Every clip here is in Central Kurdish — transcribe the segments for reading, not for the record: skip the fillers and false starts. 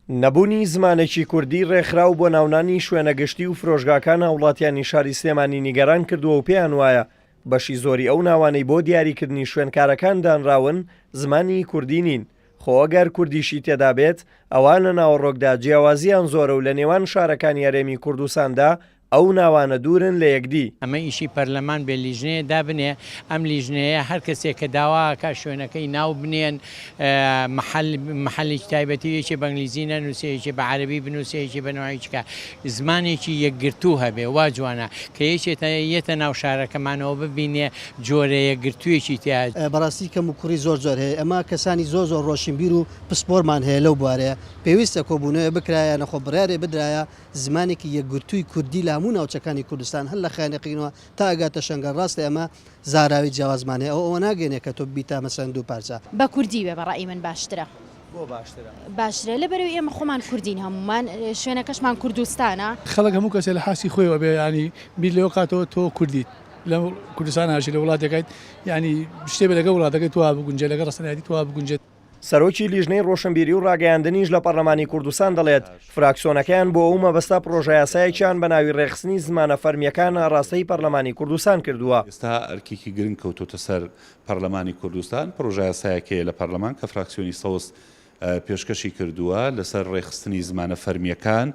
نەبوونی زمانێکی کوردی ڕێکخراو بۆ ناونانی شوێنە گشتی و فرۆژگاکان وڵاتیانی شاری سلێمانی نیگەران کردووە و پێیان وایە بەشی زۆری ئەو ناوانەی بۆ دیاریکردنی شوێنکارەکان دانراون زمانی کوردی نین. خۆ ئەگەر کوردیشی تێدا بێت ئەوان لە ناوەڕۆکدا جیاوازیان زۆرە و لە نێوان شارەکانی هەرێمی کوردستاندا ئەو ناوانە دوورن لە یەکدی. ئەمە ئیشی پەرلەمان بێ لیژنەیە دابنێ، ئەم لیژنەیە هەر کەسێک کە داواکە شوێنەکەی ناو بنێن محەلێکی تایبەتیەکی بە ئەنگلیزی نەنووسێکی بە عەرەبی بنووسێکی بە نوعیچکە زمانێکی یەکگرتوو هەبێ وا جوانە کە یەکێتە ناو شارەکەمانەوە ببینێ جۆرە یەکگرتوویەکی تیا. بەڕاستی کەم و کوڕی زۆر هەیە، ئەمە کەسانی زۆر ڕۆشنبیر و پسپۆرمان هەیە لەو بوارەیە پێویستە کۆبوونەوە بکرایە نەخۆ بڕیارێ بدرایە زمانێکی یەکگرتووی کوردی لە هەموو ناوچەکانی کوردستان هەر لە خانەقینەوە تا ئەگاتە شەنگە. ڕاستە ئەمە زاراوی جیاوازمانەیە ئەوە ناگەێنێ کە تۆ بیتا مەسەن دوو پارچە بە کوردی بێ بەڕای من باشترە. باشترە لەبەرەوەی ئێمە خۆمان کوردین هەمومان شوێنەکەشمان کوردستانە. خەڵک هەموو کەسێ لە حاسی خۆیەوە بێ ینی بیر لەوە کاتەوە تۆ کوردیت لە کوردستان هاشی لە وڵاتەکەیت ینی شتێ بە لەگە وڵاتەکەی توا بگونجێت لەگە ڕستەنایەتی توا بگونجێت. سەرۆکی لیژنەی ڕۆشنبیری و ڕاگەیاندنیش لە پەرلەمانی کوردستان دەڵێت فراکسیۆنەکەیان بۆ ئەو مەبەستە پرۆژە یاسایەکیان بەناوی ڕێخستنی زمانە فەرمیەکان ئاڕاستەی پەرلەمانی کوردستان کردووە. ئێستا ئەرکێکی گرنگ کەوتۆتە سەر پەرلەمانی کوردستان پرۆژە یاسایەکەیە لە پەرلەمان کە فراکسیۆنی سەوز پێشکەشی کردووە لەسەر ڕێخستنی زمانە فەرمیەکان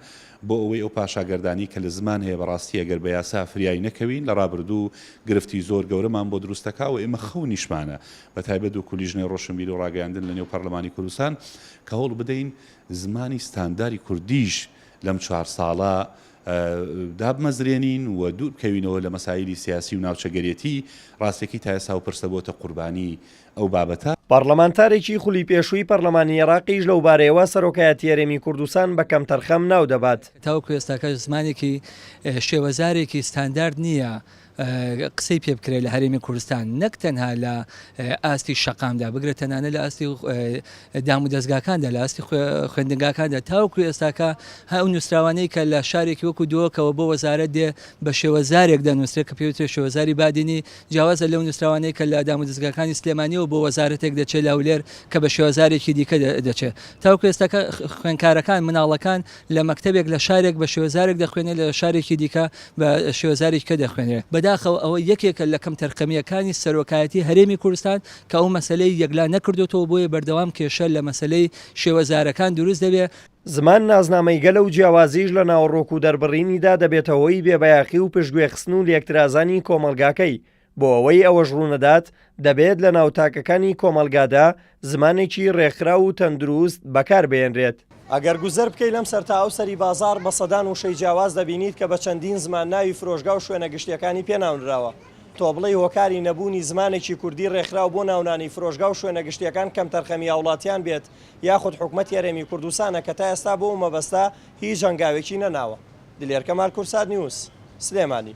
بۆ ئەوەی ئەو پاشاگەردانی کە لە زمان هەیە بەڕاستی ئەگەر بە یاسا فریایی نەکەوین لە ڕابردوو گرفتی زۆر گەورەمان بۆ دروستەکە و ئێمە خەونیشمانە بە تایبەت و لیژنەی ڕۆشنبیری و ڕاگەیاندن لە نێو پەرلەمانی کوردستان کە هەوڵ بدەین زمانی ستانداری کوردیش لەم 4 ساڵە دابمەزرێنین و دوور بکەوینەوە لە مەسایلی سیاسی و ناوچەگەرێتی ڕاستێکی تا ئێستا و پرسە بۆتە قوربانی ئەو بابەتە. پەرلەمانتارێکی خولی پێشووی پەرلەمانی عێراقیش لەو بارەیەوە سەرۆکایەتی هەرێمی کوردستان بە کەم تەرخەم ناو دەبات. تاوەکو ئێستاکە زمانێکی شێوەزارێکی ستاندارد نییە قسەی پێ بکرێت لە هەرێمی کوردستان نەک تەنها لە ئاستی شەقامدا بگرێت تەنانە لە ئاستی دام و دەستگاکاندا لە ئاستی خوێندنگاکاندا تاوەکو ئێستاکە ئەو نووسراوانەی کە لە شارێکی وەکو دۆکەوە بۆ وەزارەت دێ بە شێوەزارێک دەنووسرێت کە پێوترێت شێوەزاری بادینی جیاوازە لەو نووسراوانەی کە لە دام و دەستگاکانی سلێمانیەوە بۆ وەزارەتێک دەچێت لاولێر کە بە شێوەزارێکی دیکە دەچێت. تاوەکو ئێستاکە خوێندکارەکان مناڵەکان لە مەکتەبێک لە شارێک بە شێوەزارێک دەخوێنێت لە شارێکی دیکە بە شێوەزارێککە دەخوێنێت. بەداخەوە ئەوە یەکێکە لە کەم تەرخەمیەکانی سەرۆکایەتی هەرێمی کوردستان کە ئەو مەسەلەی یەکلا نەکردوێتەوە بۆیە بەردەوام کێشە لە مەسەلەی شێوەزارەکان دروست دەبێت. زمان نازنامەی گەلە و جیاوازیش لە ناوەڕۆک و دەربڕینیدا دەبێتەوەی بێبایاخی و پشتگوێخستن و لێکترازانی کۆمەلگاکەی بۆ ئەوەی ئەوەش ڕوونەدات دەبێت لە ناوتاکەکانی کۆمەلگادا زمانێکی ڕێکخرا و تەندروست بەکاربهێنرێت. ئەگەر گوزەر بکەی لەم سەرتا ئەو سەری بازار بە سەدان وشەی جیاواز دەبینیت کە بە چەندین زمان ناوی فرۆژگا و شوێنە گشتیەکانی پێناونراوە. تۆ بڵێی هۆکاری نەبوونی زمانێکی کوردی ڕێکخراو بۆ ناونانی فرۆژگا و شوێنە گشتیەکان کەم تەرخەمی هاوڵاتیان بێت یاخود حکوومەتی هەرێمی کوردستانە کە تا ئێستا بۆ مەبەستا هیچ هەنگاوێکی نەناوە. دلێر کەمال کوردسات نیوز سلێمانی.